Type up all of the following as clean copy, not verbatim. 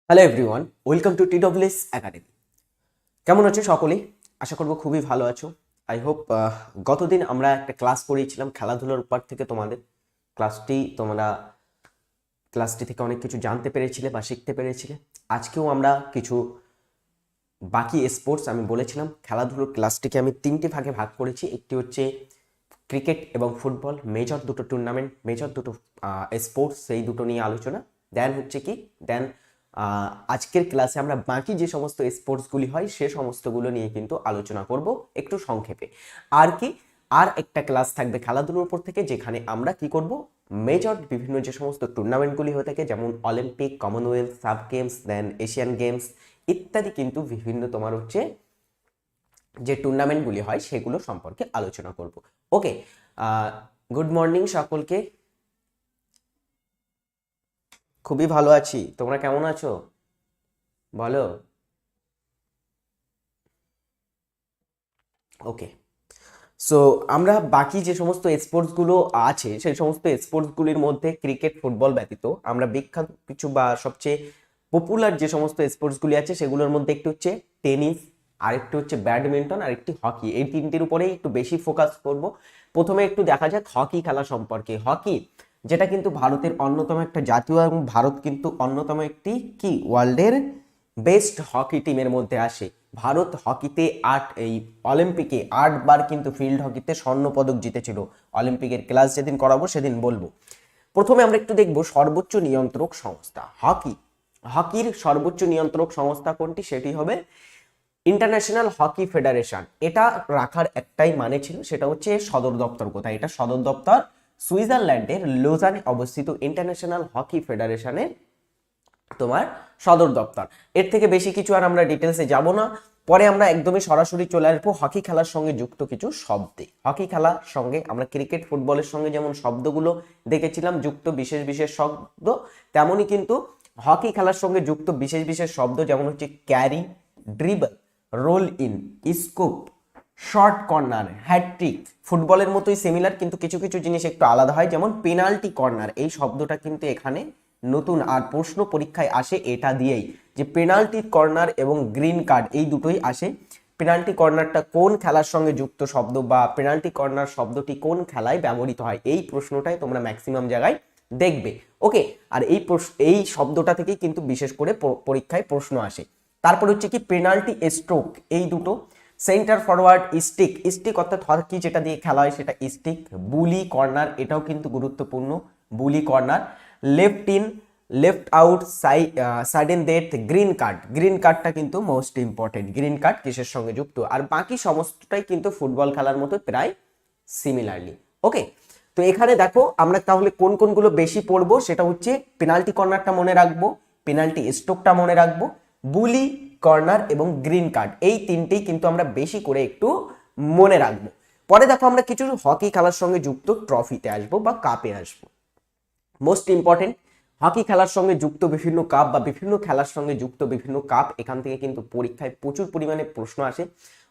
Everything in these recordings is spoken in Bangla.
Hello everyone, welcome to TWS academy. কেমন আছো সকলেই? আশা করবো খুবই ভালো আছো। আই হোপ গতদিন আমরা একটা ক্লাস করিয়েছিলাম খেলাধুলার উপর থেকে তোমাদের। ক্লাসটি থেকে অনেক কিছু জানতে পেরেছিলে বা শিখতে পেরেছিলে। আজকেও আমরা কিছু বাকি স্পোর্টস, আমি বলেছিলাম খেলাধুলোর ক্লাসটিকে আমি তিনটি ভাগে ভাগ করেছি। একটি হচ্ছে ক্রিকেট এবং ফুটবল, মেজর দুটো টুর্নামেন্ট, মেজর দুটো স্পোর্টস, সেই দুটো নিয়ে আলোচনা। দেন আজকের ক্লাসে আমরা বাকি যে সমস্ত স্পোর্টসগুলি হয় সে সমস্তগুলো নিয়ে কিন্তু আলোচনা করব একটু সংক্ষেপে। আর একটা ক্লাস থাকবে খেলাধুলোর উপর থেকে, যেখানে আমরা কি করব, মেজর বিভিন্ন যে সমস্ত টুর্নামেন্টগুলি হয়ে থাকে, যেমন অলিম্পিক, কমনওয়েলথ, সাব গেমস, দেন এশিয়ান গেমস ইত্যাদি, কিন্তু বিভিন্ন তোমার হচ্ছে যে টুর্নামেন্টগুলি হয় সেগুলো সম্পর্কে আলোচনা করব। ওকে, গুড মর্নিং সকলকে। খুবই ভালো আছি, তোমরা কেমন আছো বলো? ওকে, সো আমরা বাকি যে সমস্ত স্পোর্টসগুলো আছে সেই সমস্ত স্পোর্টসগুলির মধ্যে ক্রিকেট, ফুটবল ব্যতীত আমরা বিখ্যাত কিছু বা সবচেয়ে পপুলার যে সমস্ত স্পোর্টসগুলি আছে সেগুলোর মধ্যে একটি হচ্ছে টেনিস, আরেকটি হচ্ছে ব্যাডমিন্টন, আরেকটি হকি। এই তিনটির উপরেই একটু বেশি ফোকাস করব। প্রথমে একটু দেখা যাক হকি খেলা সম্পর্কে। হকি, যেটা কিন্তু ভারতের অন্যতম একটা জাতীয়, এবং ভারত কিন্তু অন্যতম একটি কি ওয়ার্ল্ডের বেস্ট হকি টিমের মধ্যে আসে। ভারত হকিতে এই অলিম্পিকে 8 বার কিন্তু ফিল্ড হকিতে স্বর্ণপদক জিতেছিল। অলিম্পিকের ক্লাস যেদিন করাবো সেদিন বলবো। প্রথমে আমরা একটু দেখব সর্বোচ্চ নিয়ন্ত্রক সংস্থা। হকির সর্বোচ্চ নিয়ন্ত্রক সংস্থা কোনটি? সেটি হবে ইন্টারন্যাশনাল হকি ফেডারেশন। এটা রাখার একটাই মানে ছিল, সেটা হচ্ছে সদর দপ্তর কোথায়? এটা সদর দপ্তর সুইজারল্যান্ডের লোজানে অবস্থিত ইন্টারন্যাশনাল হকি ফেডারেশনের তোমার সদর দপ্তর। এর থেকে বেশি কিছু আর আমরা ডিটেলসে যাব না। পরে আমরা একদমই সরাসরি চলে আসবো হকি খেলার সঙ্গে যুক্ত কিছু শব্দে। হকি খেলার সঙ্গে আমরা ক্রিকেট, ফুটবলের সঙ্গে যেমন শব্দগুলো দেখেছিলাম যুক্ত বিশেষ বিশেষ শব্দ, তেমনই কিন্তু হকি খেলার সঙ্গে যুক্ত বিশেষ বিশেষ শব্দ, যেমন হচ্ছে carry, dribble, roll in, scoop, short corner, hat trick. ফুটবলের মতোই সিমিলার, কিন্তু কিছু কিছু জিনিস একটু আলাদা হয়, যেমন পেনাল্টি কর্নার। এই শব্দটা কিন্তু এখানে নতুন, আর প্রশ্ন পরীক্ষায় আসে এটা দিয়েই, যে পেনাল্টি কর্নার এবং গ্রিন কার্ড এই দুটোই আসে। পেনাল্টি কর্নারটা কোন খেলার সঙ্গে যুক্ত শব্দ, বা পেনাল্টি কর্নার শব্দটি কোন খেলায় ব্যবহৃত হয়, এই প্রশ্নটাই তোমরা ম্যাক্সিমাম জায়গায় দেখবে। ওকে, আর এই শব্দটা থেকেই কিন্তু বিশেষ করে পরীক্ষায় প্রশ্ন আসে। তারপর হচ্ছে কি পেনাল্টি স্ট্রোক, এই দুটো। সেন্টার ফরওয়ার্ড, স্টিক অর্থাৎ হকি যেটা দিয়ে খেলা হয় সেটা স্টিক। বুলি কর্নার, এটাও কিন্তু গুরুত্বপূর্ণ, bully corner. Left in, left out, sudden death, green কার্ডটা কিন্তু মোস্ট ইম্পর্টেন্ট। গ্রিন কার্ড কিসের সঙ্গে যুক্ত? আর বাকি সমস্তটাই কিন্তু ফুটবল খেলার মতো প্রায় সিমিলারলি। ওকে, তো এখানে দেখো আমরা তাহলে কোন কোনগুলো বেশি পড়বো, সেটা হচ্ছে পেনাল্টি কর্নারটা মনে রাখবো, পেনাল্টি স্ট্রোকটা মনে রাখবো, বুলি কর্নার এবং গ্রিন কার্ড, এই তিনটেই কিন্তু আমরা বেশি করে একটু মনে রাখবো। পরে দেখো আমরা কিছু হকি খেলার সঙ্গে যুক্ত ট্রফিতে আসবো বা কাপে আসবো। মোস্ট ইম্পর্টেন্ট, হকি খেলার সঙ্গে যুক্ত বিভিন্ন কাপ বা বিভিন্ন খেলার সঙ্গে যুক্ত বিভিন্ন কাপ, এখান থেকে কিন্তু পরীক্ষায় প্রচুর পরিমাণে প্রশ্ন আসে।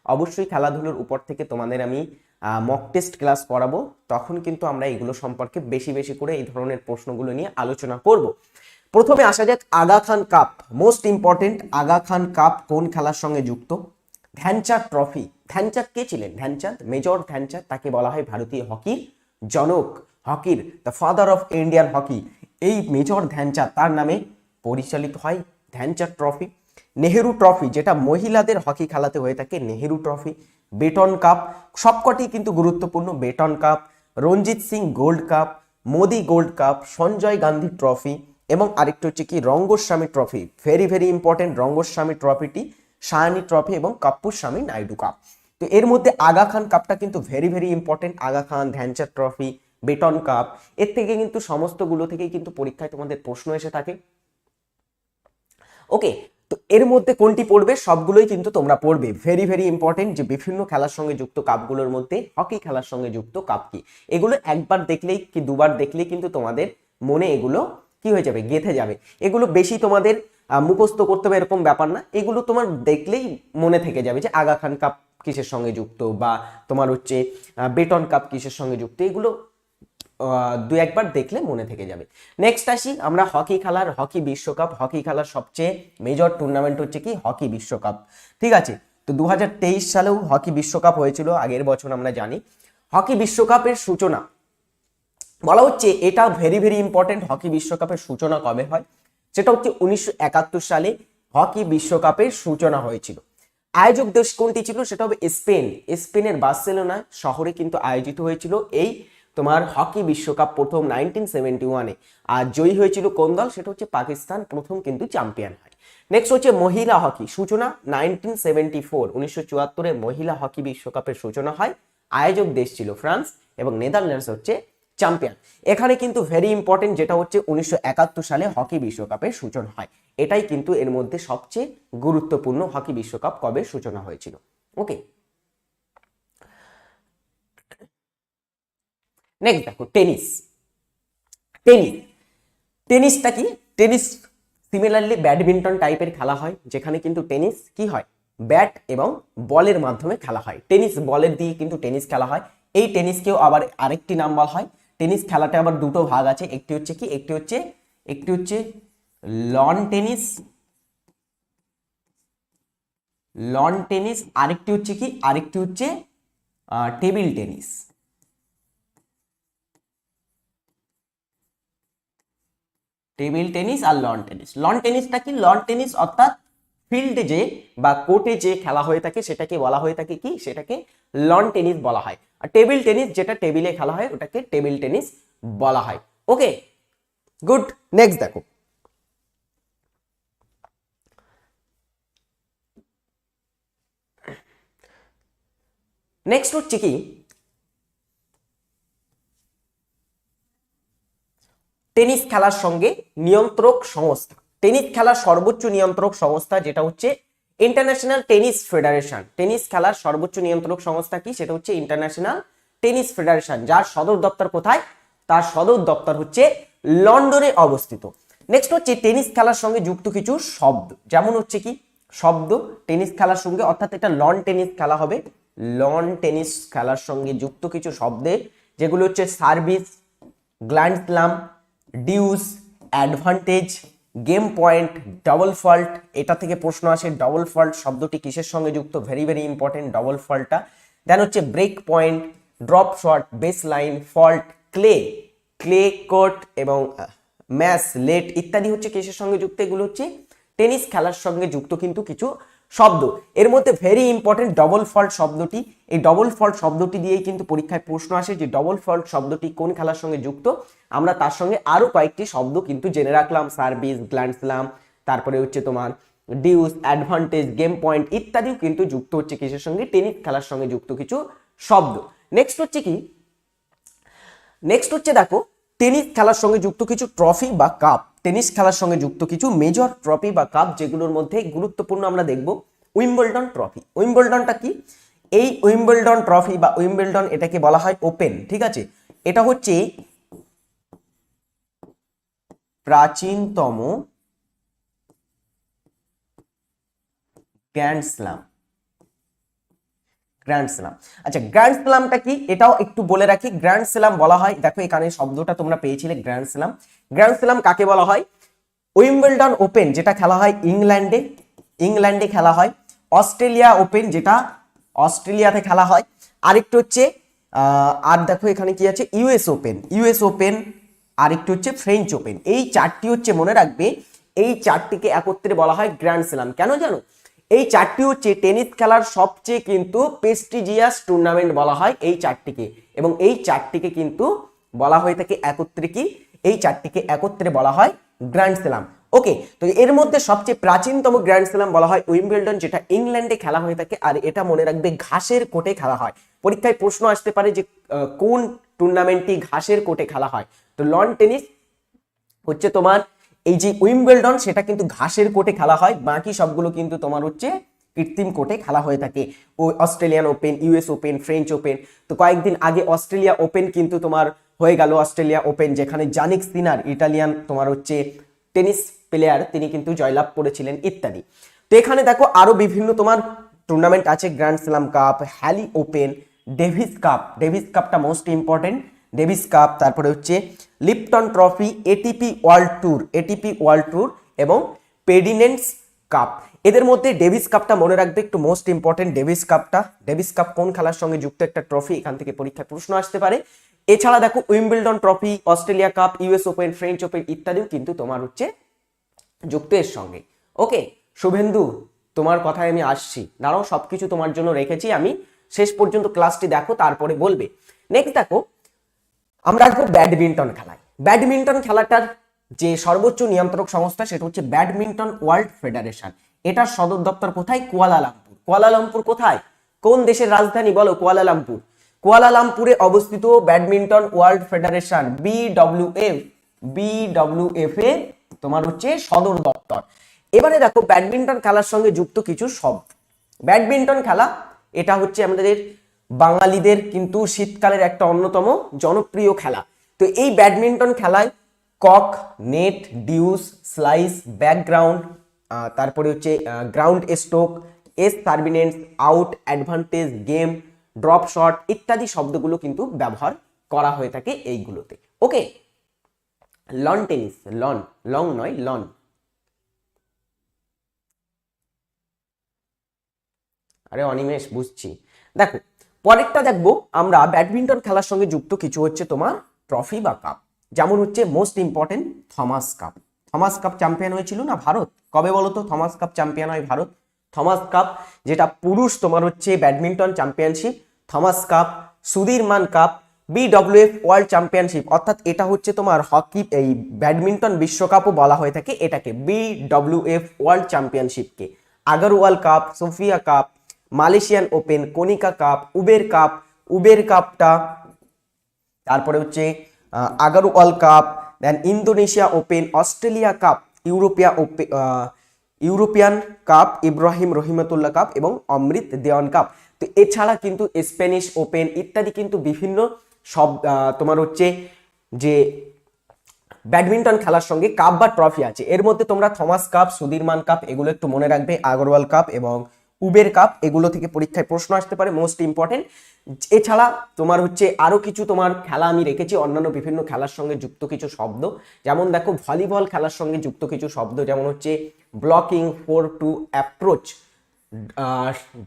অবশ্যই খেলাধুলোর উপর থেকে তোমাদের আমি মক টেস্ট ক্লাস করাবো, তখন কিন্তু আমরা এগুলো সম্পর্কে বেশি বেশি করে এই ধরনের প্রশ্নগুলো নিয়ে আলোচনা করব। প্রথমে আসা যাক Aga Khan cup. Most important, Aga Khan cup কোন খেলার সঙ্গে যুক্ত? ধ্যানচাঁদ ট্রফি। ধ্যানচাঁদ কে ছিলেন? ধ্যানচাঁদ, মেজর ধ্যানচাঁদ, তাকে বলা হয় ভারতীয় হকির জনক, হকির the father of Indian hockey. এই মেজর ধ্যানচাঁদ, তার নামে পরিচালিত হয় ধ্যানচাঁদ ট্রফি। নেহেরু ট্রফি, যেটা মহিলাদের হকি খেলাতে হয়ে থাকে, নেহেরু ট্রফি। বেটন কাপ, সবকটি কিন্তু গুরুত্বপূর্ণ। Beighton cup, Ranjit Singh gold cup, Modi gold cup, Sanjay Gandhi trophy, এবং আরেকটি হচ্ছে কি Rangaswamy trophy, very very important Rangaswamy ট্রফিটি, সায়ানি ট্রফি এবং কাপ্পুস্বামী নাইডু কাপ। তো এর মধ্যে আগা খান কাপটা কিন্তু very very important. Aga Khan, Dhyanchand trophy, button cup, এর থেকে কিন্তু সমস্তগুলো থেকেই কিন্তু পরীক্ষায় তোমাদের প্রশ্ন এসে থাকে। ওকে, তো এর মধ্যে কোনটি পড়বে? সবগুলোই কিন্তু তোমরা পড়বে। ভেরি ভেরি ইম্পর্টেন্ট যে বিভিন্ন খেলার সঙ্গে যুক্ত কাপগুলোর মধ্যে হকি খেলার সঙ্গে যুক্ত কাপ কি, এগুলো একবার দেখলেই কি দুবার দেখলেই কিন্তু তোমাদের মনে এগুলো কি হয়ে যাবে, গেঁথে যাবে। এগুলো বেশি তোমাদের মুখস্থ করতে হবে এরকম ব্যাপার না, এগুলো তোমার দেখলেই মনে থেকে যাবে যে আগা খান কাপ কিসের সঙ্গে যুক্ত, বা তোমার হচ্ছে বেটন কাপ কিসের সঙ্গে যুক্ত, এগুলো দু একবার দেখলে মনে থেকে যাবে। নেক্সট আসি আমরা হকি খেলার, হকি বিশ্বকাপ। হকি খেলার সবচেয়ে মেজর টুর্নামেন্ট হচ্ছে কি হকি বিশ্বকাপ, ঠিক আছে। তো 2023 সালেও হকি বিশ্বকাপ হয়েছিল, আগের বছর আমরা জানি। হকি বিশ্বকাপের সূচনা বলা হচ্ছে, এটা ভেরি ভেরি ইম্পর্টেন্ট, হকি বিশ্বকাপের সূচনা কবে হয়, সেটা হচ্ছে 1971 সালে হকি বিশ্বকাপের সূচনা হয়েছিল। আয়োজক দেশ কোনটি ছিল, সেটা হবে স্পেন। স্পেনের বার্সেলোনা শহরে কিন্তু আয়োজিত হয়েছিল এই তোমার হকি বিশ্বকাপ প্রথম 1971-এ। আর জয়ী হয়েছিল কোন দল, সেটা হচ্ছে পাকিস্তান, প্রথম কিন্তু চ্যাম্পিয়ন হয়। নেক্সট হচ্ছে মহিলা হকি সূচনা 1974, 1974-এ মহিলা হকি বিশ্বকাপের সূচনা হয়। আয়োজক দেশ ছিল ফ্রান্স এবং নেদারল্যান্ডস হচ্ছে চ্যাম্পিয়ন। এখানে কিন্তু ভেরি ইম্পর্টেন্ট, যেটা হচ্ছে 1971 সালে হকি বিশ্বকাপের সূচনা হয়। এটাই কিন্তু এর মধ্যে সবচেয়ে গুরুত্বপূর্ণ, হকি বিশ্বকাপ কবে সূচনা হয়েছিল। ওকে, নেক্সট দেখো টেনিস। টেনিস টেনিসটা কি, টেনিস সিমিলারলি ব্যাডমিন্টন টাইপের খেলা হয়, যেখানে কিন্তু টেনিস কি হয়, ব্যাট এবং বলের মাধ্যমে খেলা হয়। টেনিস বলের দিয়ে কিন্তু টেনিস খেলা হয়। এই টেনিসকেও আবার আরেকটি নাম বলা হয়, টেনিস খেলাটা আবার দুটো ভাগ আছে, একটি হচ্ছে কি, একটি হচ্ছে লন টেনিস, আরেকটি হচ্ছে কি, আরেকটি হচ্ছে টেবিল টেনিস। টেবিল টেনিস আর লন টেনিস। লন টেনিসটা কি, লন টেনিস অর্থাৎ ফিল্ডে যে বা কোর্টে যে খেলা হয়ে থাকে সেটাকে বলা হয়ে থাকে কি, সেটাকে লন টেনিস বলা হয়। আর টেবিল টেনিস যেটা টেবিলে খেলা হয় ওটাকে টেবিল টেনিস বলা হয়। ওকে, গুড। নেক্সট দেখো, নেক্সট হচ্ছে কি, টেনিস খেলার সঙ্গে নিয়ন্ত্রক সংস্থা। টেনিস খেলার সর্বোচ্চ নিয়ন্ত্রক সংস্থা যেটা হচ্ছে ইন্টারন্যাশনাল টেনিস ফেডারেশন। টেনিস খেলার সর্বোচ্চ নিয়ন্ত্রক সংস্থা কি, সেটা হচ্ছে ইন্টারন্যাশনাল টেনিস ফেডারেশন। যার সদর দপ্তর কোথায়, তার সদর দপ্তর হচ্ছে লন্ডনে অবস্থিত। নেক্সট হচ্ছে টেনিস খেলার সঙ্গে যুক্ত কিছু শব্দ, যেমন হচ্ছে কি শব্দ টেনিস খেলার সঙ্গে, অর্থাৎ এটা লন টেনিস খেলা হবে। লন টেনিস খেলার সঙ্গে যুক্ত কিছু শব্দে যেগুলো হচ্ছে service, grand slam, dues, advantage, game point, double fault. এটা থেকে প্রশ্ন আসে, ডবল ফল্ট শব্দটি কিসের সঙ্গে যুক্ত, ভেরি ভেরি ইম্পর্টেন্ট ডবল ফল্টটা। দেন হচ্ছে break point, drop shot, base line, fault, clay court এবং ম্যাচ লেট ইত্যাদি হচ্ছে কিসের সঙ্গে যুক্ত, এগুলো হচ্ছে টেনিস খেলার সঙ্গে যুক্ত কিন্তু কিছু শব্দ। এর মধ্যে ভেরি ইম্পর্টেন্ট ডবল ফল্ট শব্দটি। এই ডবল ফল্ট শব্দটি দিয়েই কিন্তু পরীক্ষায় প্রশ্ন আসে যে ডবল ফল্ট শব্দটি কোন খেলার সঙ্গে যুক্ত। আমরা তার সঙ্গে আরো কয়েকটি শব্দ কিন্তু জেনে রাখলাম, সার্ভিস, গ্র্যান্ড স্ল্যাম, তারপরে হচ্ছে তোমার ডিউস, অ্যাডভান্টেজ, গেম পয়েন্ট ইত্যাদিও কিন্তু যুক্ত হচ্ছে কিসের সঙ্গে, টেনিস খেলার সঙ্গে যুক্ত কিছু শব্দ। নেক্সট হচ্ছে কি, নেক্সট হচ্ছে দেখো টেনিস খেলার সঙ্গে যুক্ত কিছু ট্রফি বা কাপ। টেনিস খেলার সঙ্গে যুক্ত কিছু মেজর ট্রফি বা কাপ, যেগুলোর মধ্যে গুরুত্বপূর্ণ আমরা দেখব উইম্বলডন ট্রফি। উইম্বলডনটা কি, এই উইম্বলডন ট্রফি বা উইম্বলডন এটাকে বলা হয় ওপেন, ঠিক আছে। এটা হচ্ছে প্রাচীনতম গ্র্যান্ড স্ল্যাম। গ্র্যান্ড স্ল্যাম, আচ্ছা গ্র্যান্ড স্ল্যামটা কি এটাও একটু বলে রাখি। গ্র্যান্ড স্ল্যাম বলা হয়, দেখো এখানে শব্দটা তোমরা পেয়েছিলে গ্র্যান্ড স্ল্যাম। গ্র্যান্ড স্ল্যাম কাকে বলা হয়, উইম্বলডন ওপেন যেটা খেলা হয় ইংল্যান্ডে খেলা হয়, অস্ট্রেলিয়া ওপেন যেটা অস্ট্রেলিয়াতে খেলা হয়, আরেকটু হচ্ছে আর দেখো এখানে কি আছে ইউএস ওপেন, আরেকটু হচ্ছে ফ্রেঞ্চ ওপেন। এই চারটি হচ্ছে মনে রাখবে, এই চারটিকে একত্রে বলা হয় গ্র্যান্ড স্ল্যাম। কেন জানো, এই চারটি হচ্ছে টেনিস খেলার সবচেয়ে কিন্তু প্রেস্টিজিয়াস টুর্নামেন্ট বলা হয় এই চারটিকে, এবং এই চারটিকে কিন্তু বলা হয়ে থাকে একত্রে কি, এই চারটিকে একত্রে বলা হয় গ্র্যান্ড স্ল্যাম। ওকে, তো এর মধ্যে সবচেয়ে প্রাচীনতম গ্র্যান্ড স্ল্যাম বলা হয় উইম্বলডন, যেটা ইংল্যান্ডে খেলা হয়ে থাকে। আর এটা মনে রাখবে ঘাসের কোর্টে খেলা হয়। পরীক্ষায় প্রশ্ন আসতে পারে যে কোন টুর্নামেন্টটি ঘাসের কোর্টে খেলা হয়। তো লন টেনিস হচ্ছে তোমার এই যে উইম্বলডন সেটা কিন্তু ঘাসের কোর্টে খেলা হয়, বাকি সবগুলো কিন্তু তোমার হচ্ছে কৃত্রিম কোর্টে খেলা হয়ে থাকে। ও Australian open, US open, French open. তো কয়েকদিন আগে অস্ট্রেলিয়া ওপেন কিন্তু তোমার হয়ে গেল, অস্ট্রেলিয়া ওপেন, যেখানে জানিক সিনার ইটালিয়ান তোমার হচ্ছে টেনিস প্লেয়ার, তিনি কিন্তু জয়লাভ করেছিলেন ইত্যাদি। তো এখানে দেখো আরো বিভিন্ন তোমার টুর্নামেন্ট আছে, grand slam cup, Halle open, Davis কাপটা মোস্ট ইম্পর্টেন্ট। ডেভিস কাপ, তারপরে হচ্ছে Lipton trophy, ATP world tour এবং পেডিনেন্স কাপ। এদের মধ্যে ডেভিস কাপটা মনে রাখবে, একটু মোস্ট ইম্পর্টেন্ট ডেভিস কাপ কোন খেলার সঙ্গে যুক্ত একটা ট্রফি, এখান থেকে পরীক্ষায় প্রশ্ন আসতে পারে। এছাড়া দেখো Wimbledon trophy, Australia cup, US open, French open ইত্যাদিও কিন্তু তোমার হচ্ছে যুক্ত এর সঙ্গে। ওকে শুভেন্দু, তোমার কথায় আমি আসছি, দাঁড়াও সবকিছু তোমার জন্য রেখেছি আমি, শেষ পর্যন্ত ক্লাসটি দেখো তারপরে বলবে। নেক্সট দেখো আমরা আসবো ব্যাডমিন্টন খেলায়। ব্যাডমিন্টন খেলাটার যে সর্বোচ্চ নিয়ন্ত্রক সংস্থা সেটা হচ্ছে ব্যাডমিন্টন ওয়ার্ল্ড ফেডারেশন। এটার সদর দপ্তর কোথায়? কুয়ালালামপুর কোথায়? কোন দেশের রাজধানী বলো? কুয়ালালামপুরে অবস্থিত ব্যাডমিন্টন ওয়ার্ল্ড ফেডারেশন বিডব্লিউএফ এ তোমার হচ্ছে সদর দপ্তর। এবারে দেখো ব্যাডমিন্টন খেলার সঙ্গে যুক্ত কিছু শব্দ। ব্যাডমিন্টন খেলা এটা হচ্ছে আমাদের বাঙালিদের কিন্তু শীতকালের একটা অন্যতম জনপ্রিয় খেলা। তো এই ব্যাডমিন্টন খেলায় cock, net, deuce, slice, background, তারপরে হচ্ছে গ্রাউন্ড স্ট্রোক, এস সার্ভিনেন্স, out, advantage, game, drop shot ইত্যাদি শব্দগুলো কিন্তু ব্যবহার করা হয়ে থাকে এইগুলোতে। ওকে লন টেনিস, লং নয় লন। আরে অনিমেষ বুঝছি। দেখো পরেরটা দেখবো আমরা ব্যাডমিন্টন খেলার সঙ্গে যুক্ত কিছু হচ্ছে তোমার ট্রফি বা কাপ, যেমন হচ্ছে most important Thomas cup champion হয়েছিল না ভারত, কবে বলো তো থমাস কাপ চ্যাম্পিয়ন হয় ভারত? থমাস কাপ যেটা পুরুষ তোমার হচ্ছে badminton championship, Thomas cup, Sudirman cup, BWF world championship, অর্থাৎ এটা হচ্ছে তোমার হকি এই ব্যাডমিন্টন বিশ্বকাপও বলা হয়ে থাকে এটাকে, বিডব্লিউএফ ওয়ার্ল্ড চ্যাম্পিয়নশিপকে, Agarwal cup, Sophia cup, Malaysian open, Konica cup, Uber কাপটা, তারপরে হচ্ছে Agarwal cup, then Indonesia open, Australia cup, European cup, Ibrahim Rahimtoola cup এবং অমৃত দেওয়ান কাপ। তো এছাড়া কিন্তু স্প্যানিশ ওপেন ইত্যাদি কিন্তু বিভিন্ন সব তোমার হচ্ছে যে ব্যাডমিন্টন খেলার সঙ্গে কাপ বা ট্রফি আছে। এর মধ্যে তোমরা থমাস কাপ, সুধীরমান কাপ এগুলো একটু মনে রাখবে, আগরওয়াল কাপ এবং উবের কাপ এগুলো থেকে পরীক্ষায় প্রশ্ন আসতে পারে, মোস্ট ইম্পর্টেন্ট। এছাড়া তোমার হচ্ছে আরো কিছু তোমার খেলা আমি রেখেছি, অন্যান্য বিভিন্ন খেলার সঙ্গে যুক্ত কিছু শব্দ, যেমন দেখো ভলিবল খেলার সঙ্গে যুক্ত কিছু শব্দ, যেমন হচ্ছে blocking, 4-2 approach,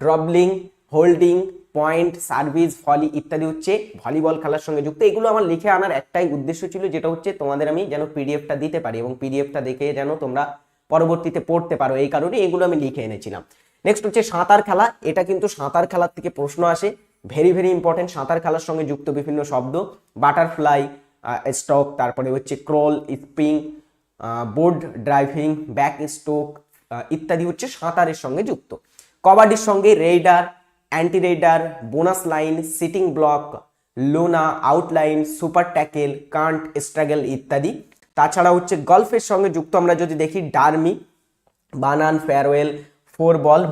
dribbling, holding, point, service, volley ইত্যাদি হচ্ছে ভলিবল খেলার সঙ্গে যুক্ত। এগুলো আমার লিখে আনার একটাই উদ্দেশ্য ছিল, যেটা হচ্ছে তোমাদের আমি যেন পিডিএফটা দিতে পারি এবং পিডিএফটা দেখে যেন তোমরা পরবর্তীতে পড়তে পারো, এই কারণে এগুলো আমি লিখে এনেছিলাম। নেক্সট হচ্ছে সাঁতার খেলা, এটা কিন্তু সাঁতার খেলার থেকে প্রশ্ন আসে, ভেরি ইম্পর্টেন্ট। সাঁতার খেলার সঙ্গে যুক্ত বিভিন্ন শব্দ, বাটারফ্লাই, স্ট্রোক, তারপরে হচ্ছে crawl, spring, board driving, back stroke ইত্যাদি হচ্ছে সাঁতারের সঙ্গে যুক্ত। কবাডির সঙ্গে raider, anti raider, bonus line, sitting block, lona, outline, super tackle, cant, struggle ইত্যাদি। তাছাড়া হচ্ছে গলফের সঙ্গে যুক্ত আমরা যদি দেখি ডার্মি, বানান, ফেয়ারওয়েল, 4 বল,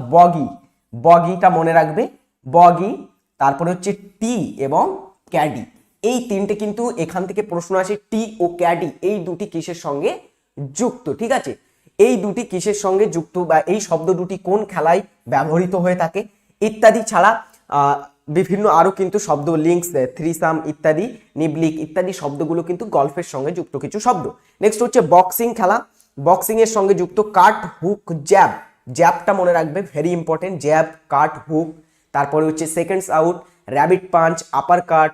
বগিটা মনে রাখবে, বগি, তারপরে হচ্ছে টি এবং ক্যাডি, এই তিনটে কিন্তু এখান থেকে প্রশ্ন আসে। টি ও ক্যাডি এই দুটি কিসের সঙ্গে যুক্ত? ঠিক আছে, এই দুটি কিসের সঙ্গে যুক্ত বা এই শব্দ দুটি কোন খেলায় ব্যবহৃত হয়ে থাকে ইত্যাদি। ছাড়া বিভিন্ন আরো কিন্তু শব্দ, লিঙ্কস, থ্রিসাম ইত্যাদি, নিবলিক ইত্যাদি শব্দগুলো কিন্তু গলফের সঙ্গে যুক্ত কিছু শব্দ। নেক্সট হচ্ছে বক্সিং খেলা, বক্সিং এর সঙ্গে যুক্ত কাট, হুক, জ্যাবটা মনে রাখবে, very important, jab, cut, hook, তারপরে হচ্ছে seconds out, rabbit punch, upper cut,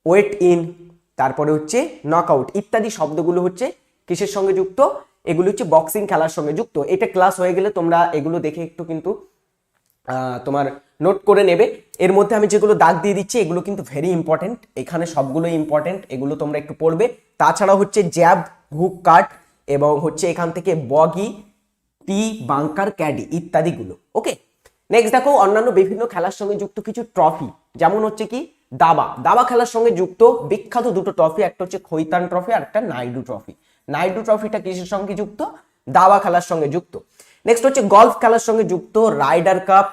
weigh in, তারপরে হচ্ছে নকআউট ইত্যাদি শব্দগুলো হচ্ছে কিসের সঙ্গে যুক্ত? এগুলো হচ্ছে বক্সিং খেলার সঙ্গে যুক্ত। এটা ক্লাস হয়ে গেলে তোমরা এগুলো দেখে একটু কিন্তু তোমার নোট করে নেবে। এর মধ্যে আমি যেগুলো দাগ দিয়ে দিচ্ছি এগুলো কিন্তু ভেরি ইম্পর্টেন্ট, এখানে সবগুলো ইম্পর্টেন্ট, এগুলো তোমরা একটু পড়বে। তাছাড়া হচ্ছে জ্যাব, হুক, কাট এবং হচ্ছে এখান থেকে বগি, টি, বাঙ্কার, ক্যাডি ইত্যাদিগুলো। ওকে নেক্সট দেখো অন্যান্য বিভিন্ন খেলার সঙ্গে যুক্ত কিছু ট্রফি, যেমন হচ্ছে কি দাবা খেলার সঙ্গে যুক্ত বিখ্যাত দুটো ট্রফি, একটা হচ্ছে খৈতান ট্রফি আর একটা নাইডু ট্রফি। নাইডু ট্রফিটা কিসের সঙ্গে যুক্ত? দাবা খেলার সঙ্গে যুক্ত। নেক্সট হচ্ছে গলফ খেলার সঙ্গে যুক্ত রাইডার কাপ,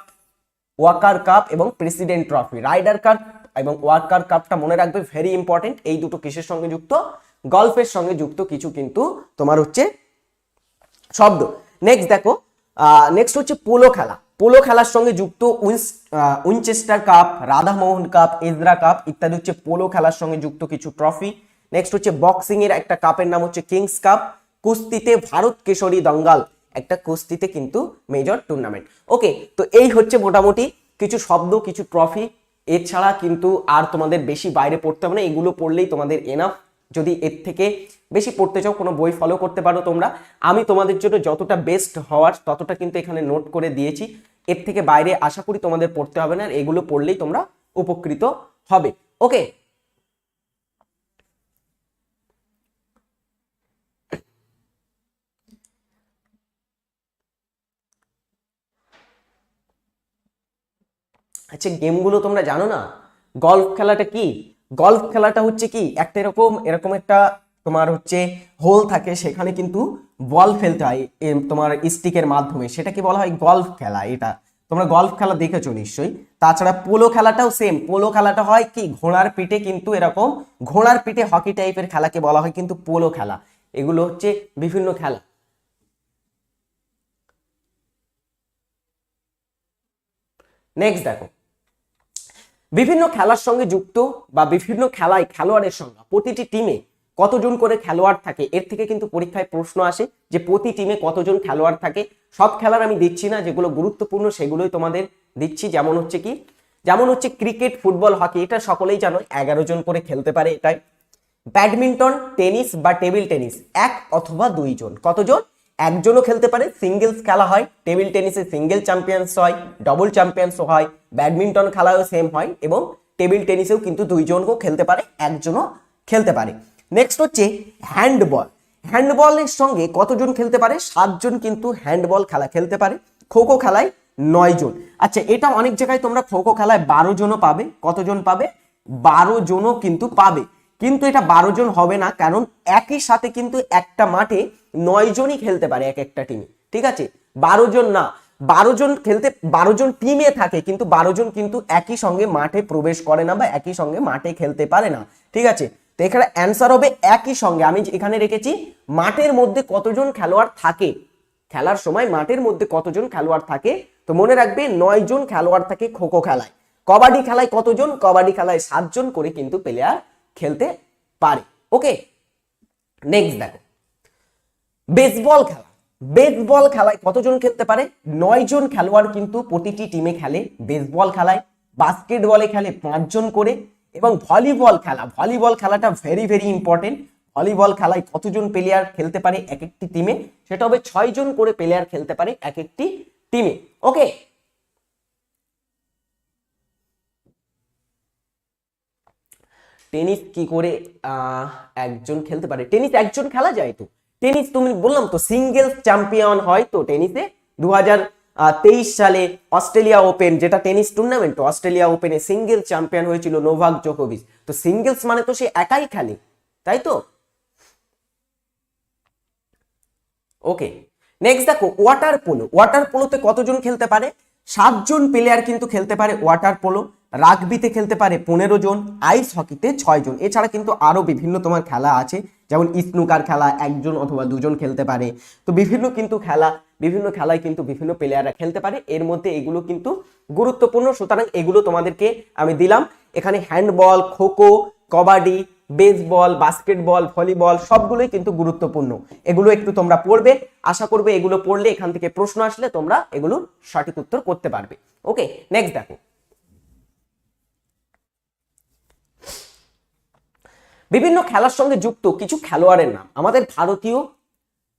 ওয়াকার কাপ এবং প্রেসিডেন্ট ট্রফি। রাইডার কাপ এবং ওয়াকার কাপটা মনে রাখবে, ভেরি ইম্পর্টেন্ট। এই দুটো কিসের সঙ্গে যুক্ত? গলফের সঙ্গে যুক্ত কিছু কিন্তু তোমার হচ্ছে শব্দ। নেক্সট দেখো নেক্সট হচ্ছে পোলো খেলা। পোলো খেলার সঙ্গে যুক্ত Winchester cup, Radhamohan cup, Ezra cup ইত্যাদি হচ্ছে পোলো খেলার সঙ্গে যুক্ত কিছু ট্রফি। নেক্সট হচ্ছে বক্সিং এর একটা কাপের নাম হচ্ছে কিংস কাপ। কুস্তিতে ভারত কেশরী দঙ্গাল, একটা কুস্তিতে কিন্তু মেজর টুর্নামেন্ট। ওকে, তো এই হচ্ছে মোটামুটি কিছু শব্দ, কিছু ট্রফি। এছাড়া কিন্তু আর তোমাদের বেশি বাইরে পড়তে হবে না, এগুলো পড়লেই তোমাদের এনাফ। যদি এর থেকে বেশি পড়তে চাও কোনো বই ফলো করতে পারো তোমরা। আমি তোমাদের জন্য যতটা বেস্ট হওয়ার ততটা কিন্তু এখানে নোট করে দিয়েছি। এর থেকে বাইরে আশা করি তোমাদের পড়তে হবে না, আর এগুলো পড়লেই তোমরা উপকৃত হবে। ওকে, আচ্ছা গেমগুলো তোমরা জানো না? গলফ খেলাটা কি? গলফ খেলাটা হচ্ছে কি একটা এরকম একটা তোমার হচ্ছে হোল থাকে, সেখানে কিন্তু বল ফেলতে হয় তোমার স্টিকের মাধ্যমে, সেটাকে বলা হয় গলফ খেলা। এটা তোমরা গলফ খেলা দেখেছো নিশ্চয়ই। তাছাড়া পোলো খেলাটাও সেম, পোলো খেলাটা হয় কি ঘোড়ার পিঠে, কিন্তু এরকম ঘোড়ার পিঠে হকি টাইপের খেলাকে বলা হয় কিন্তু পোলো খেলা। এগুলো হচ্ছে বিভিন্ন খেলা। নেক্সট দেখো, বিভিন্ন খেলার সঙ্গে যুক্ত বা বিভিন্ন খেলায় খেলোয়াড়ের সংখ্যা, প্রতিটি টিমে কতজন করে খেলোয়াড় থাকে, এর থেকে কিন্তু পরীক্ষায় প্রশ্ন আসে যে প্রতি টিমে কতজন খেলোয়াড় থাকে। সব খেলার আমি দিচ্ছি না, যেগুলো গুরুত্বপূর্ণ সেগুলোই তোমাদের দিচ্ছি। যেমন হচ্ছে ক্রিকেট, ফুটবল, হকি, এটা সকলেই জানো 11 জন করে খেলতে পারে এটাই। ব্যাডমিন্টন, টেনিস বা টেবিল টেনিস 1 অথবা 2 জন। কতজন? একজনও খেলতে পারে, সিঙ্গেলস খেলা হয়। টেবিল টেনিসে সিঙ্গেল চ্যাম্পিয়ন্স হয়, ডবল চ্যাম্পিয়ন্স হয়। ব্যাডমিন্টন খেলায়ও সেম হয়, এবং টেবিল টেনিসেও কিন্তু 2 জনকেও খেলতে পারে, একজনও খেলতে পারে। নেক্সট হচ্ছে হ্যান্ডবল। হ্যান্ডবলের সঙ্গে কতজন খেলতে পারে? 7 জন কিন্তু হ্যান্ডবল খেলা খেলতে পারে। খো খো খেলায় 9 জন। আচ্ছা, এটা অনেক জায়গায় তোমরা খো খো খেলায় 12 জনও পাবে। কতজন পাবে? 12 জনও কিন্তু পাবে। কিন্তু এটা 12 জন হবে না, কারণ একই সাথে কিন্তু একটা মাঠে 9 জনই খেলতে পারে এক একটা টিমে। ঠিক আছে, 12 জন না, 12 জন খেলতে, 12 জন টিমে থাকে, কিন্তু 12 জন কিন্তু একই সঙ্গে মাঠে প্রবেশ করে না বা একই সঙ্গে মাঠে খেলতে পারে না। ঠিক আছে, তো এখানে অ্যান্সার হবে একই সঙ্গে। আমি এখানে রেখেছি মাঠের মধ্যে কতজন খেলোয়াড় থাকে, খেলার সময় মাঠের মধ্যে কতজন খেলোয়াড় থাকে। তো মনে রাখবে 9 জন খেলোয়াড় থাকে খো খো খেলায়। কবাডি খেলায় কতজন? কবাডি খেলায় 7 জন করে কিন্তু প্লেয়ার খেলতে পারে। ওকে, নেক্সট দেখো বেসবল খেলা। বেসবল খেলায় কতজন খেলতে পারে? 9 জন খেলোয়াড় কিন্তু প্রতিটি টিমে খেলে বেসবল খেলায়। বাস্কেটবলে খেলে 5 জন করে। এবং ভলিবল খেলা, ভলিবল খেলাটা ভেরি ভেরি ইম্পর্টেন্ট। ভলিবল খেলায় কতজন প্লেয়ার খেলতে পারে এক একটি টিমে? সেটা হবে 6 জন করে প্লেয়ার খেলতে পারে এক একটি টিমে। ওকে, টেনিস কি করে একজন খেলতে পারে? টেনিস একজন খেলা যায় তো। টেনিস তুমি বললাম তো সিঙ্গেলস চ্যাম্পিয়ন হয় তো টেনিসে। 2023 সালে অস্ট্রেলিয়া ওপেন, যেটা টেনিস টুর্নামেন্ট, অস্ট্রেলিয়া ওপেনে সিঙ্গেল চ্যাম্পিয়ন হয়েছিল নোভাক জোকোভিচ। তো সিঙ্গেলস মানে তো সে একাই খেলে, তাই তো? ওকে, নেক্সট দেখো ওয়াটার পোলো। ওয়াটার পোলোতে কতজন খেলতে পারে? 7 জন প্লেয়ার কিন্তু খেলতে পারে ওয়াটার পোলো। রাগবিতে খেলতে পারে 15 জন, আইস হকিতে 6 জন। এছাড়া কিন্তু আরো বিভিন্ন তোমার খেলা আছে, যেমন স্নুকার খেলা 1 জন অথবা 2 জন খেলতে পারে। তো বিভিন্ন কিন্তু খেলা, বিভিন্ন খেলায় কিন্তু বিভিন্ন প্লেয়াররা খেলতে পারে। এর মধ্যে এগুলো কিন্তু গুরুত্বপূর্ণ, সুতরাং এগুলো তোমাদেরকে আমি দিলাম। এখানে handball, kho kho, kabaddi, baseball, basketball, volleyball সবগুলোই কিন্তু গুরুত্বপূর্ণ। এগুলো একটু তোমরা পড়বে, আশা করবে এগুলো পড়লে এখান থেকে প্রশ্ন আসলে তোমরা এগুলোর সঠিক উত্তর করতে পারবে। ওকে, নেক্সট দেখো বিভিন্ন খেলার সঙ্গে যুক্ত কিছু খেলোয়াড়ের নাম। আমাদের ভারতীয়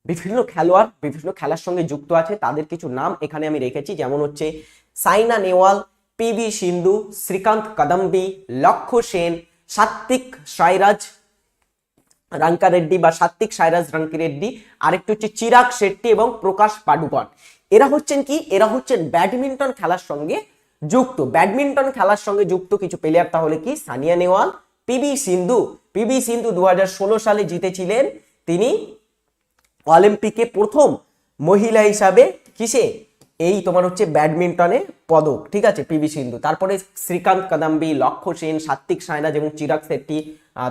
বিভিন্ন খেলোয়াড় বিভিন্ন খেলার সঙ্গে যুক্ত আছে, তাদের কিছু নাম এখানে আমি রেখেছি। যেমন হচ্ছে সাইনা নেওয়াল, পিভি সিন্ধু, শ্রীকান্ত কাদাম্বি, লক্ষ্য সেন, সাত্বিক সাইরাজ রাঙ্কারেড্ডি বা সাত্বিক সাইরাজ রাঙ্কিরেড্ডি, আরেকটি হচ্ছে চিরাগ শেট্টি এবং প্রকাশ পাডুকন। এরা হচ্ছেন কি? এরা হচ্ছেন ব্যাডমিন্টন খেলার সঙ্গে যুক্ত। ব্যাডমিন্টন খেলার সঙ্গে যুক্ত কিছু প্লেয়ার তাহলে কি? সানিয়া নেওয়াল, পিভি সিন্ধু। পিভি সিন্ধু 2016 সালে জিতেছিলেন তিনি অলিম্পিকে প্রথম মহিলা হিসাবে, কিসে? এই তোমার হচ্ছে ব্যাডমিন্টনে পদক। ঠিক আছে, পিভি সিন্ধু। তারপরে শ্রীকান্ত কাদাম্বি, লক্ষ্য সেন, সাত্বিক সাইরাজ এবং চিরাগ শেট্টি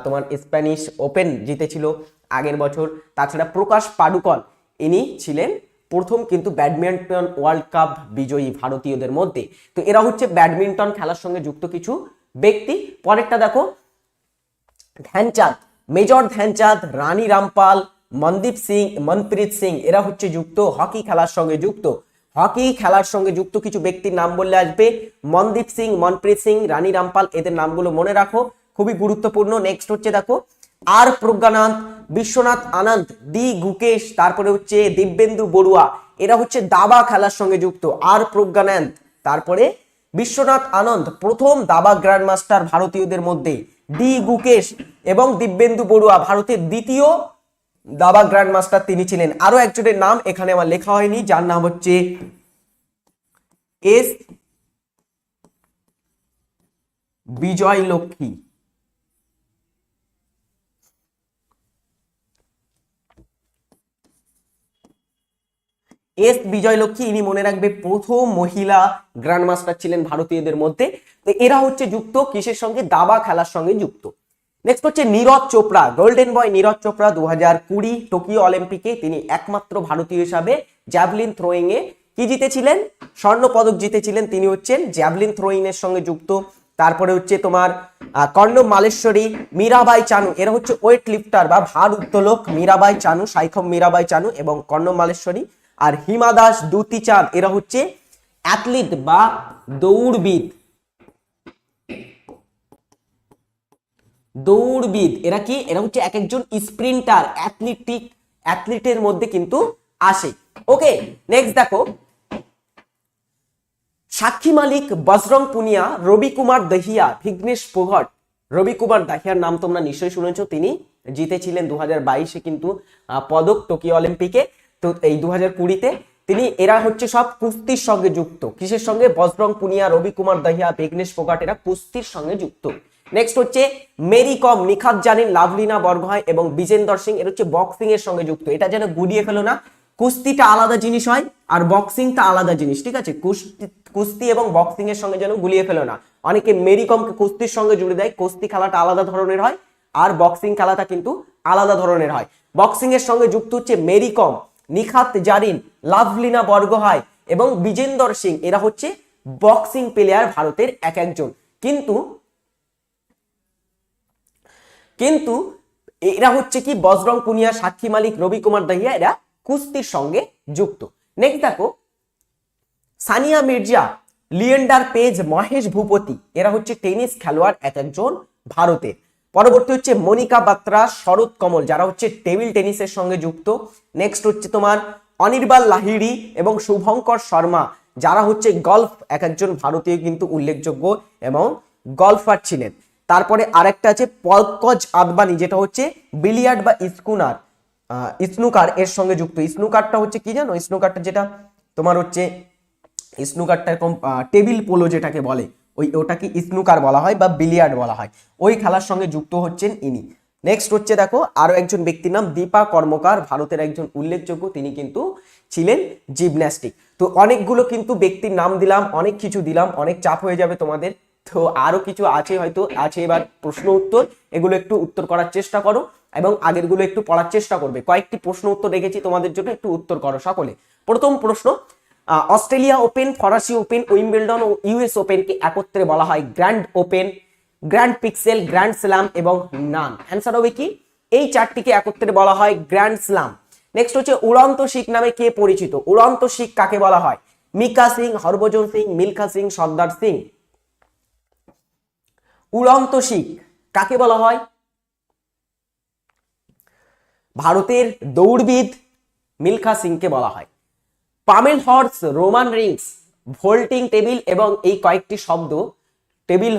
তোমার স্প্যানিশ ওপেন জিতেছিল আগের বছর। তাছাড়া প্রকাশ পাডুকন ইনি ছিলেন প্রথম কিন্তু ব্যাডমিন্টন ওয়ার্ল্ড কাপ বিজয়ী ভারতীয়দের মধ্যে। তো এরা হচ্ছে ব্যাডমিন্টন খেলার সঙ্গে যুক্ত কিছু ব্যক্তি। পরেরটা দেখো, ধ্যানচাঁদ, মেজর ধ্যানচাঁদ, রানী রামপাল, মনদীপ সিং, মনপ্রীত সিং, এরা হচ্ছে যুক্ত হকি খেলার সঙ্গে যুক্ত। হকি খেলার সঙ্গে যুক্ত কিছু ব্যক্তির নাম বললে আসবে মনদীপ সিং, মনপ্রীত সিং, রানী রামপাল, এদের নামগুলো মনে রাখো, খুবই গুরুত্বপূর্ণ। নেক্সট হচ্ছে দেখো আর প্রজ্ঞানন্দ, বিশ্বনাথ আনন্দ, ডি গুকেশ, তারপরে হচ্ছে দিব্যেন্দু বড়ুয়া, এরা হচ্ছে দাবা খেলার সঙ্গে যুক্ত। আর প্রজ্ঞানন্দ, তারপরে বিশ্বনাথ আনন্দ, প্রথম দাবা গ্র্যান্ড মাস্টার ভারতীয়দের মধ্যে। ডি গুকেশ এবং দিব্যেন্দু বড়ুয়া ভারতের দ্বিতীয় দাবা গ্র্যান্ড মাস্টার তিনি ছিলেন। আরো একজনের নাম এখানে আমার লেখা হয়নি, যার নাম হচ্ছে এস বিজয় লক্ষ্মী। এস বিজয় লক্ষ্মী, ইনি মনে রাখবে প্রথম মহিলা গ্র্যান্ড মাস্টার ছিলেন ভারতীয়দের মধ্যে। তো এরা হচ্ছে যুক্ত কিসের সঙ্গে? দাবা খেলার সঙ্গে যুক্ত। নেক্সট হচ্ছে Neeraj Chopra, golden boy Neeraj Chopra 2020 Tokyo অলিম্পিকে তিনি একমাত্র ভারতীয় হিসাবে জ্যাভলিন থ্রোয়িং এ কি জিতেছিলেন? স্বর্ণ পদক জিতেছিলেন। তিনি হচ্ছেন জ্যাভলিন থ্রোয়িং এর সঙ্গে যুক্ত। তারপরে হচ্ছে তোমার কর্ণব মালেশ্বরী, মীরাবাই চানু, এরা হচ্ছে ওয়েট লিফটার বা ভার উত্তোলক। মীরাবাই চানু, সাইখম মীরাবাই চানু এবং কর্ণব মালেশ্বরী। আর হিমা দাস, দ্যুতি চাঁদ, এরা হচ্ছে অ্যাথলিট বা দৌড়বিদ। দৌড়বিদ এরা কি? এরা হচ্ছে এক একজন স্প্রিন্টার, অ্যাথলিটের মধ্যে কিন্তু আসে। ওকে, নেক্সট দেখো সাক্ষী মালিক, বজরং পুনিয়া, রবি কুমার দহিয়া, ভিঘ্নেশ ফোগট। রবি কুমার দাহিয়ার নাম তোমরা নিশ্চয়ই শুনেছো, তিনি জিতেছিলেন 2022-এ কিন্তু পদক টোকিও অলিম্পিকে। তো এই 2020-তে তিনি, এরা হচ্ছে সব কুস্তির সঙ্গে যুক্ত। কিসের সঙ্গে? বজরং পুনিয়া, রবি কুমার দহিয়া, ভিঘ্নেশ ফোগট, এরা কুস্তির সঙ্গে যুক্ত। নেক্সট হচ্ছে মেরি কম, নিখাত জানিন, লাভলিনা বরগোহাঁই এবং বিজেন্দর সিং, এর হচ্ছে বক্সিং এর সঙ্গে যুক্ত। এটা যেন গুলিয়ে ফেলো না, কুস্তিটা আলাদা জিনিস হয় আর বক্সিংটা আলাদা জিনিস, ঠিক আছে? কুস্তি এবং বক্সিং এর সঙ্গে যেন গুলিয়ে ফেলো না। অনেকে মেরি কমকে কুস্তির সঙ্গে জুড়ে দেয়, কুস্তি খেলাটা আলাদা ধরনের হয় আর বক্সিং খেলাটা কিন্তু আলাদা ধরনের হয়। বক্সিং এর সঙ্গে যুক্ত হচ্ছে মেরি কম, নিখাত জারিন, লাভলিনা বরগোহাঁই এবং বিজেন্দর সিং, এরা হচ্ছে বক্সিং প্লেয়ার ভারতের এক একজন। কিন্তু কিন্তু এরা হচ্ছে কি? বজরং পুনিয়া, সাক্ষী মালিক, রবি কুমার দহিয়া, এরা কুস্তির সঙ্গে যুক্ত। নেক্সট দেখো সানিয়া মির্জা, লিয়েন্ডার পেজ, মহেশ ভূপতি, এরা হচ্ছে টেনিস খেলোয়াড় এক একজন ভারতের। পরবর্তী হচ্ছে মনিকা বাত্রা, শরৎ কমল, যারা হচ্ছে টেবিল টেনিসের সঙ্গে যুক্ত। নেক্সট হচ্ছে তোমার অনির্বাণ লাহিড়ী এবং শুভঙ্কর শর্মা, যারা হচ্ছে গলফ এক একজন ভারতীয় কিন্তু উল্লেখযোগ্য এবং গলফার ছিলেন। তারপরে আরেকটা আছে পঙ্কজ আদবানি, যেটা হচ্ছে বিলিয়ার্ড বা স্নুকার এর সঙ্গে যুক্ত। স্নুকারটা হচ্ছে কি জানো? স্নুকারটা যেটা তোমার হচ্ছে স্নুকারটা এরকম টেবিল পোলো যেটাকে বলে, ওটাকে স্নুকার বলা হয় বা বিলিয়ার্ড বলা হয়, ওই খেলার সঙ্গে যুক্ত হচ্ছেন ইনি। নেক্সট হচ্ছে দেখো আরো একজন ব্যক্তির নাম দীপা কর্মকার, ভারতের একজন উল্লেখযোগ্য, তিনি কিন্তু ছিলেন জিমন্যাস্টিক। তো অনেকগুলো কিন্তু ব্যক্তির নাম দিলাম, অনেক কিছু দিলাম, অনেক চাপ হয়ে যাবে তোমাদের। তো আরো কিছু আছে, হয়তো আছে এবার প্রশ্ন উত্তর, এগুলো একটু উত্তর করার চেষ্টা করো এবং আগের গুলো একটু পড়ার চেষ্টা করবে। কয়েকটি প্রশ্ন উত্তর রেখেছি তোমাদের জন্য, একটু উত্তর করো সকলে। প্রথম প্রশ্ন, অস্ট্রেলিয়া ওপেন, ফরাসি ওপেন, উইম্বলডন ও ইউএস ওপেনকে একত্রে বলা হয় grand open, grand pixel, grand slam এবং নান। অ্যান্সার হবে কি? এই চারটিকে একত্রে বলা হয় গ্র্যান্ড স্ল্যাম। নেক্সট হচ্ছে উড়ন্ত শিখ নামে কে পরিচিত? উড়ন্ত শিখ কাকে বলা হয়? মিকা সিং, হরভজন সিং, মিলখা সিং, সর্দার সিং। উড়ন্ত শিখ কাকে বলা হয়? ভারতের দৌড়বিদ মিলখা সিংকে বলা হয়। Pamel horse, Roman Rings, ভোল্টিং table এবং এই কয়েকটি শব্দ, টেবিল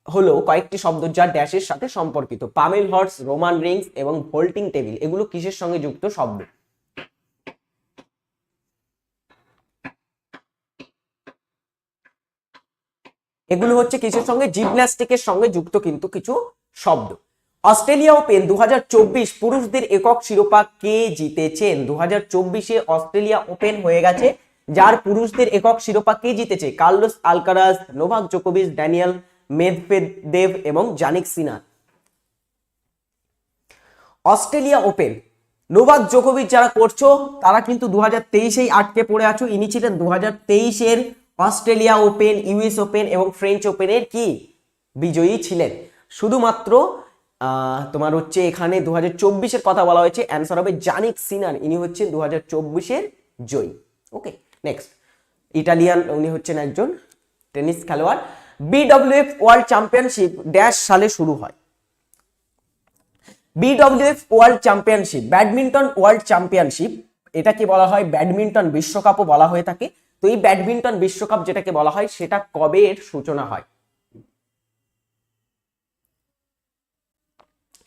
হলো কয়েকটি শব্দ যা ড্যাশের সাথে সম্পর্কিত। পামেল হর্স, রোমান রিংস এবং ভোল্টিং টেবিল, এগুলো কিসের সঙ্গে যুক্ত শব্দ? এগুলো হচ্ছে কিসের সঙ্গে? জিমন্যাস্টিকের সঙ্গে যুক্ত কিন্তু কিছু শব্দ। অস্ট্রেলিয়া ওপেন 2024 পুরুষদের একক শিরোপা কে জিতেছেন? 2024-এ অস্ট্রেলিয়া ওপেন হয়ে গেছে, যার পুরুষদের একক শিরোপা কে জিতেছে? কার্লোস আলকারাজ, নোভাক জোকোভিচ, ড্যানিয়েল মেদভেদেভ এবং Jannik Sinner. Australia open Novak জোকোভিচ যারা করছো তারা কিন্তু 2023-এই আটকে পড়ে আছো। ইনি ছিলেন 2023-এর অস্ট্রেলিয়া ওপেন, ইউএস ওপেন এবং ফ্রেঞ্চ ওপেনের কি বিজয়ী ছিলেন। শুধুমাত্র তোমার হচ্ছে এখানে 2024-এর কথা বলা হয়েছে, অ্যান্সার হবে জানিক সিনার, ইনি হচ্ছেন 2024-এর জয়ী। ওকে, নেক্সট ইটালিয়ান, উনি হচ্ছেন একজন টেনিস খেলোয়াড়। বিডব্লিউএফ ওয়ার্ল্ড চ্যাম্পিয়নশিপ ড্যাশ সালে শুরু হয়। BWF world championship, badminton world championship, এটাকে বলা হয় ব্যাডমিন্টন বিশ্বকাপও বলা হয়ে থাকে। তো এই ব্যাডমিন্টন বিশ্বকাপ যেটাকে বলা হয় সেটা কবে এর সূচনা হয়?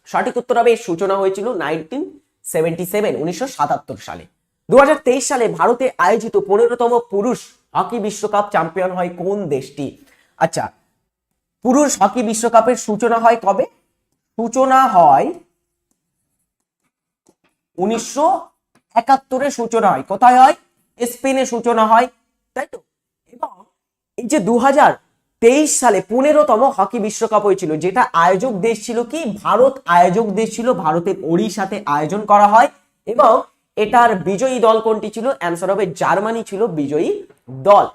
সঠিক উত্তর হবে এর সূচনা হয়েছিল 1977 সালে। 2023 সালে ভারতে আয়োজিত 15তম পুরুষ হকি বিশ্বকাপ চ্যাম্পিয়ন হয় কোন দেশটি? আচ্ছা, পুরুষ হকি বিশ্বকাপের সূচনা হয় কবে? সূচনা হয় 1971-এ সূচনা হয়। কোথায় হয়? স্পেনে সূচনা হয়, তাই তো। এবং এই যে 2023 সালে 15তম হকি বিশ্বকাপ হয়েছিল, যেটা আয়োজক দেশ ছিল কি? ভারত আয়োজক দেশ ছিল। ভারতের ওড়িশাতে আয়োজন করা হয় এবং এটার বিজয়ী দল কোনটি ছিল? অ্যান্সার হবে জার্মানি ছিল বিজয়ী দল।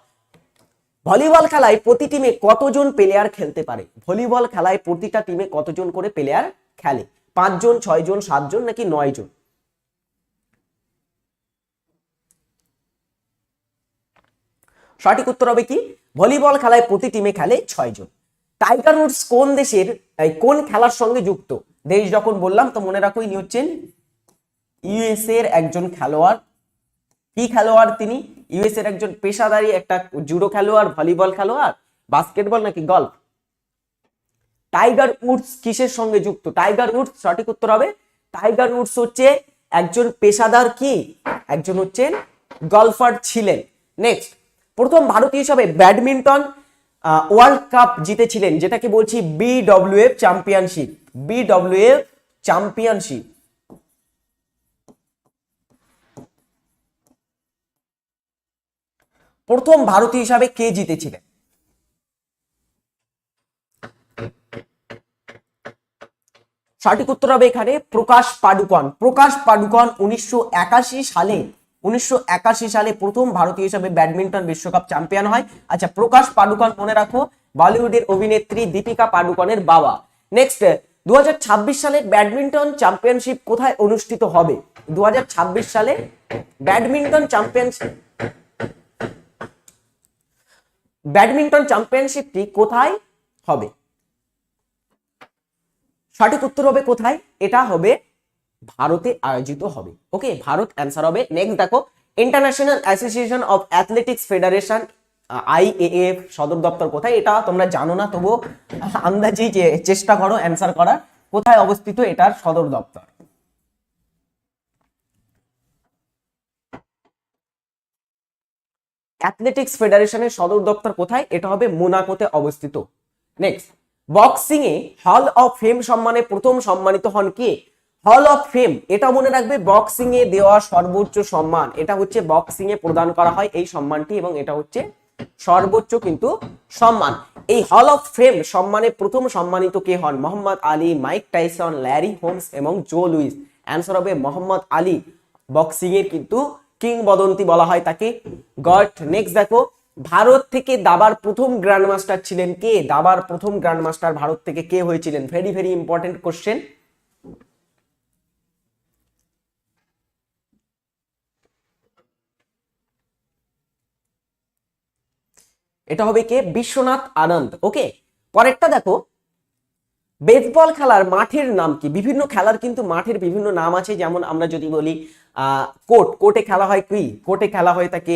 ভলিবল খেলায় প্রতি টিমে কতজন প্লেয়ার খেলতে পারে? ভলিবল খেলায় প্রতিটা টিমে কতজন করে প্লেয়ার খেলে? 5 জন, 6 জন, 7 জন নাকি 9 জন? সঠিক উত্তর হবে কি? ভলিবল খেলায় প্রতি টিমে খেলে 6 জন। টাইগার উডস কোন দেশের, কোন খেলার সঙ্গে যুক্ত? দেশ যখন বললাম তো মনে রাখো ইনি হচ্ছেন ইউএস এর একজন খেলোয়াড়। কি খেলোয়াড় তিনি? ইউএস এর একজন পেশাদারী একটা জুডো খেলোয়াড়, ভলিবল খেলোয়াড়, বাস্কেটবল নাকি গলফ? টাইগার উডস কিসের সঙ্গে যুক্ত? টাইগার উডস, সঠিক উত্তর হবে টাইগার উডস হচ্ছে একজন পেশাদার কি, একজন হচ্ছেন গলফার ছিলেন। নেক্সট, প্রথম ভারতীয় হিসাবে ব্যাডমিন্টন ওয়ার্ল্ড কাপ জিতেছিলেন, যেটাকে বলছি বিডব্লিউএফ চ্যাম্পিয়নশিপ। বিডব্লিউএফ চ্যাম্পিয়নশিপ প্রথম ভারতীয় হিসাবে কে জিতেছিলেন? সঠিক উত্তর হবে এখানে প্রকাশ পাডুকন। প্রকাশ পাডুকন 1981 সালে প্রথম ভারতীয় হিসাবে ব্যাডমিন্টন বিশ্বকাপ চ্যাম্পিয়ন হয়। আচ্ছা, প্রকাশ পাডুকন মনে রাখো বলিউডের অভিনেত্রী দীপিকা পাডুকনের বাবা। নেক্সট, 2026 সালে ব্যাডমিন্টন চ্যাম্পিয়নশিপ কোথায় অনুষ্ঠিত হবে? 2026 সালে ব্যাডমিন্টন চ্যাম্পিয়নশিপটি কোথায় হবে? সঠিক উত্তর হবে কোথায়? এটা হবে ভারতে আয়োজিত হবে। ওকে, ভারত অ্যান্সার হবে। নেক্সট দেখো, international association of athletics federation IAF সদর দপ্তর কোথায়? এটা তোমরা জানো না, তবু আন্দাজি চেষ্টা করো অ্যান্সার করার। কোথায় অবস্থিত এটার সদর দপ্তর? অ্যাথলেটিক্স ফেডারেশনের সদর দপ্তর কোথায়? এটা হবে মোনাকোতে অবস্থিত। Next, boxing A hall of fame সম্মানে প্রথম সম্মানিত হন কে? হল অফ ফেম, এটা মনে রাখবে, বক্সিং এ দেওয়া সর্বোচ্চ সম্মান। এটা হচ্ছে বক্সিং এ প্রদান করা হয় এই সম্মানটি, এবং এটা হচ্ছে সর্বোচ্চ কিন্তু সম্মান। এই হল অফ ফেম সম্মানে প্রথম সম্মানিত কে হন? Muhammad Ali, Mike Tyson, Larry Holmes এবং জো লুইস। অ্যান্সার হবে মোহাম্মদ আলী, বক্সিং এর কিন্তু কিংবদন্তি বলা হয় তাকে। গট। নেক্সট দেখো, ভারত থেকে দাবার প্রথম গ্র্যান্ড মাস্টার ছিলেন কে? দাবার প্রথম গ্র্যান্ড মাস্টার ভারত থেকে কে হয়েছিলেন? Very very important question. এটা হবে কে? বিশ্বনাথ আনন্দ। ওকে, পরেরটা দেখো, বেসবল খেলার মাঠের নাম কি? বিভিন্ন খেলার কিন্তু মাঠের বিভিন্ন নাম আছে। যেমন আমরা যদি বলি কোর্টে খেলা হয় কি? কোর্টে খেলা হয়ে থাকে,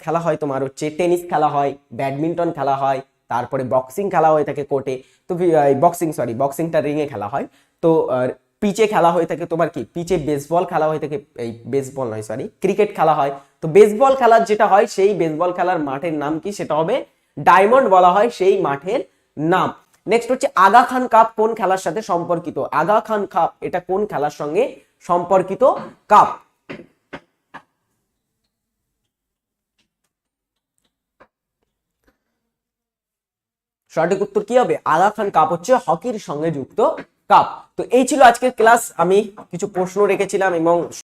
খেলা হয় তোমার হচ্ছে টেনিস খেলা হয়, ব্যাডমিন্টন খেলা হয়, তারপরে বক্সিং খেলা হয়ে থাকে কোর্টে। তো বক্সিংটা রিং এ খেলা হয়। তো পিচে খেলা হয়ে থাকে তোমার কি? পিচে বেসবল খেলা হয়ে থাকে, এই বেসবল নয় সরি, ক্রিকেট খেলা হয়। তো বেসবল খেলার যেটা হয়, সেই বেসবল খেলার মাঠের নাম কি? সেটা হবে ডায়মন্ড বলা হয় সেই মাঠের নাম। নেক্সট হচ্ছে আগা খান কাপ কোন খেলার সাথে সম্পর্কিত? আগা খান কাপ এটা কোন খেলার সঙ্গে সম্পর্কিত কাপ? সঠিক উত্তর কি হবে? আগা খান কাপ হচ্ছে হকির সঙ্গে যুক্ত কাপ। তো এই ছিল আজকের ক্লাস, আমি কিছু প্রশ্ন রেখেছিলাম এবং